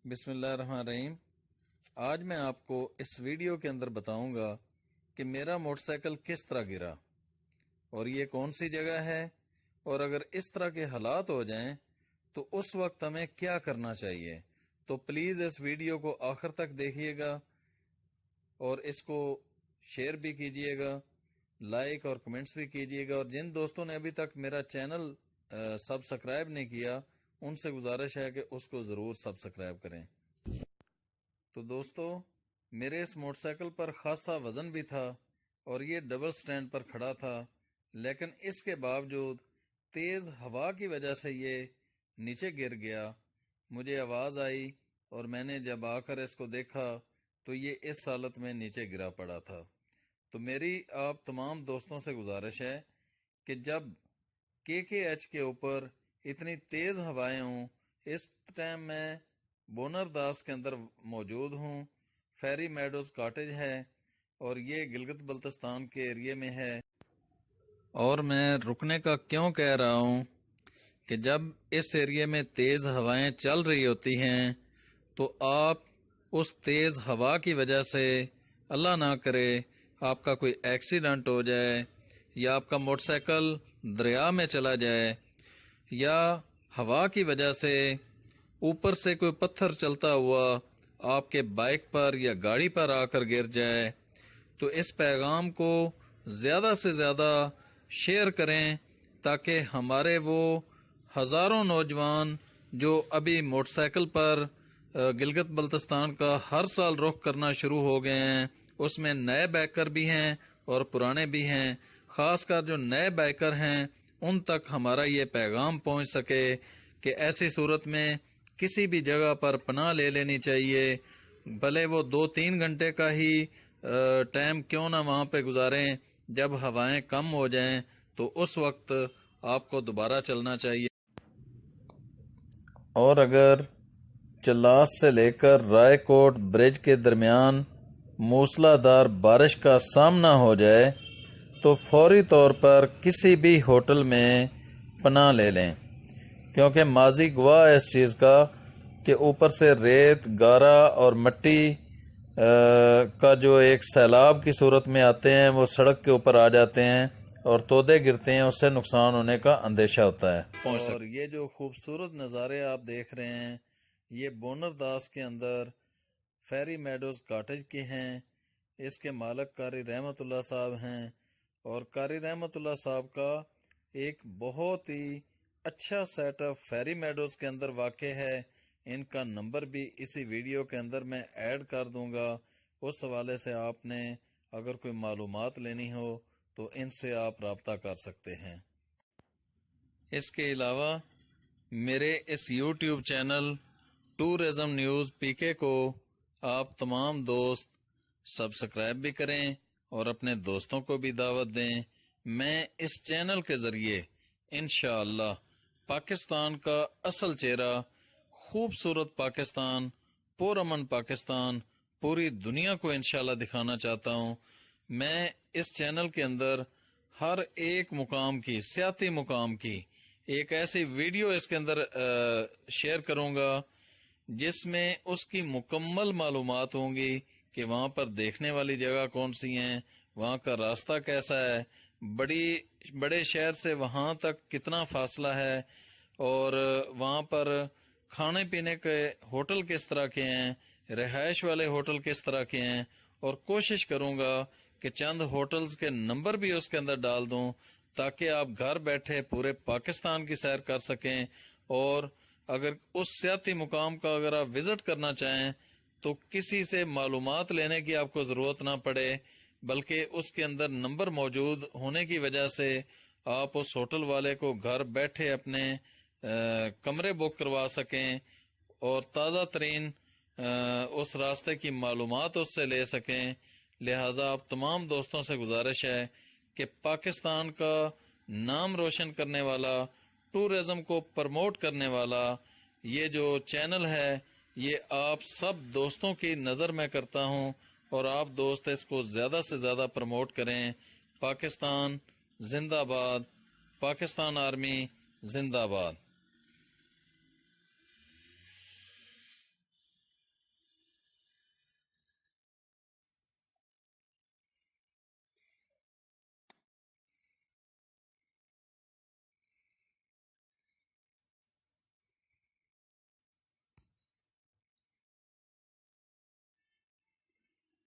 بسم اللہ الرحمن الرحیم۔ آج میں آپ کو اس ویڈیو کے اندر بتاؤں گا کہ میرا موٹر سائیکل کس طرح گرا اور یہ کون سی جگہ ہے، اور اگر اس طرح کے حالات ہو جائیں تو اس وقت ہمیں کیا کرنا چاہیے۔ تو پلیز اس ویڈیو کو آخر تک دیکھیے گا اور اس کو شیئر بھی کیجیے گا، لائک اور کمنٹس بھی کیجیے گا، اور جن دوستوں نے ابھی تک میرا چینل سبسکرائب نہیں کیا ان سے گزارش ہے کہ اس کو ضرور سبسکرائب کریں۔ تو دوستو، میرے اس موٹر سائیکل پر خاصا وزن بھی تھا اور یہ ڈبل سٹینڈ پر کھڑا تھا، لیکن اس کے باوجود تیز ہوا کی وجہ سے یہ نیچے گر گیا۔ مجھے آواز آئی اور میں نے جب آ کر اس کو دیکھا تو یہ اس حالت میں نیچے گرا پڑا تھا۔ تو میری آپ تمام دوستوں سے گزارش ہے کہ جب KKH کے اوپر اتنی تیز ہوائیں ہوں، اس ٹائم میں بونر داس کے اندر موجود ہوں، فیری میڈوز کاٹیج ہے اور یہ گلگت بلتستان کے ایریے میں ہے۔ اور میں رکنے کا کیوں کہہ رہا ہوں کہ جب اس ایریے میں تیز ہوائیں چل رہی ہوتی ہیں تو آپ اس تیز ہوا کی وجہ سے اللہ نہ کرے آپ کا کوئی ایکسیڈنٹ ہو جائے، یا آپ کا موٹر سائیکل دریا میں چلا جائے، یا ہوا کی وجہ سے اوپر سے کوئی پتھر چلتا ہوا آپ کے بائک پر یا گاڑی پر آ کر گر جائے، تو اس پیغام کو زیادہ سے زیادہ شیئر کریں تاکہ ہمارے وہ ہزاروں نوجوان جو ابھی موٹر سائیکل پر گلگت بلتستان کا ہر سال رخ کرنا شروع ہو گئے ہیں، اس میں نئے بائیکر بھی ہیں اور پرانے بھی ہیں، خاص کر جو نئے بائیکر ہیں ان تک ہمارا یہ پیغام پہنچ سکے کہ ایسی صورت میں کسی بھی جگہ پر پناہ لے لینی چاہیے، بھلے وہ 2-3 گھنٹے کا ہی ٹائم کیوں نہ وہاں پہ گزاریں۔ جب ہوائیں کم ہو جائیں تو اس وقت آپ کو دوبارہ چلنا چاہیے۔ اور اگر چلاس سے لے کر رائے کوٹ برج کے درمیان موسلا دھار بارش کا سامنا ہو جائے تو فوری طور پر کسی بھی ہوٹل میں پناہ لے لیں، کیونکہ ماضی گواہ ہے اس چیز کا کہ اوپر سے ریت، گارا اور مٹی کا جو ایک سیلاب کی صورت میں آتے ہیں وہ سڑک کے اوپر آ جاتے ہیں اور تودے گرتے ہیں، اس سے نقصان ہونے کا اندیشہ ہوتا ہے۔ اور یہ جو خوبصورت نظارے آپ دیکھ رہے ہیں یہ بونر داس کے اندر فیری میڈوز کاٹیج کے ہیں۔ اس کے مالک قاری رحمت اللہ صاحب ہیں، اور قاری رحمت اللہ صاحب کا ایک بہت ہی اچھا سیٹ اپ فیری میڈوز کے اندر واقع ہے۔ ان کا نمبر بھی اسی ویڈیو کے اندر میں ایڈ کر دوں گا، اس حوالے سے آپ نے اگر کوئی معلومات لینی ہو تو ان سے آپ رابطہ کر سکتے ہیں۔ اس کے علاوہ میرے اس YouTube channel tourism news PK کو آپ تمام دوست سبسکرائب بھی کریں اور اپنے دوستوں کو بھی دعوت دیں۔ میں اس چینل کے ذریعے انشاءاللہ پاکستان کا اصل چہرہ، خوبصورت پاکستان، پرامن پاکستان پوری دنیا کو انشاءاللہ دکھانا چاہتا ہوں۔ میں اس چینل کے اندر ہر ایک مقام کی، سیاحتی مقام کی ایک ایسی ویڈیو اس کے اندر شیئر کروں گا جس میں اس کی مکمل معلومات ہوں گی کہ وہاں پر دیکھنے والی جگہ کون سی ہیں، وہاں کا راستہ کیسا ہے، بڑے شہر سے وہاں تک کتنا فاصلہ ہے، اور وہاں پر کھانے پینے کے ہوٹل کس طرح کے ہیں، رہائش والے ہوٹل کس طرح کے ہیں، اور کوشش کروں گا کہ چند ہوٹلز کے نمبر بھی اس کے اندر ڈال دوں تاکہ آپ گھر بیٹھے پورے پاکستان کی سیر کر سکیں، اور اگر اس سیاحتی مقام کا اگر آپ وزٹ کرنا چاہیں تو کسی سے معلومات لینے کی آپ کو ضرورت نہ پڑے، بلکہ اس کے اندر نمبر موجود ہونے کی وجہ سے آپ اس ہوٹل والے کو گھر بیٹھے اپنے کمرے بک کروا سکیں اور تازہ ترین اس راستے کی معلومات اس سے لے سکیں۔ لہذا آپ تمام دوستوں سے گزارش ہے کہ پاکستان کا نام روشن کرنے والا، ٹورزم کو پرموٹ کرنے والا یہ جو چینل ہے یہ آپ سب دوستوں کی نظر میں کرتا ہوں، اور آپ دوست اس کو زیادہ سے زیادہ پرموٹ کریں۔ پاکستان زندہ باد، پاکستان آرمی زندہ باد۔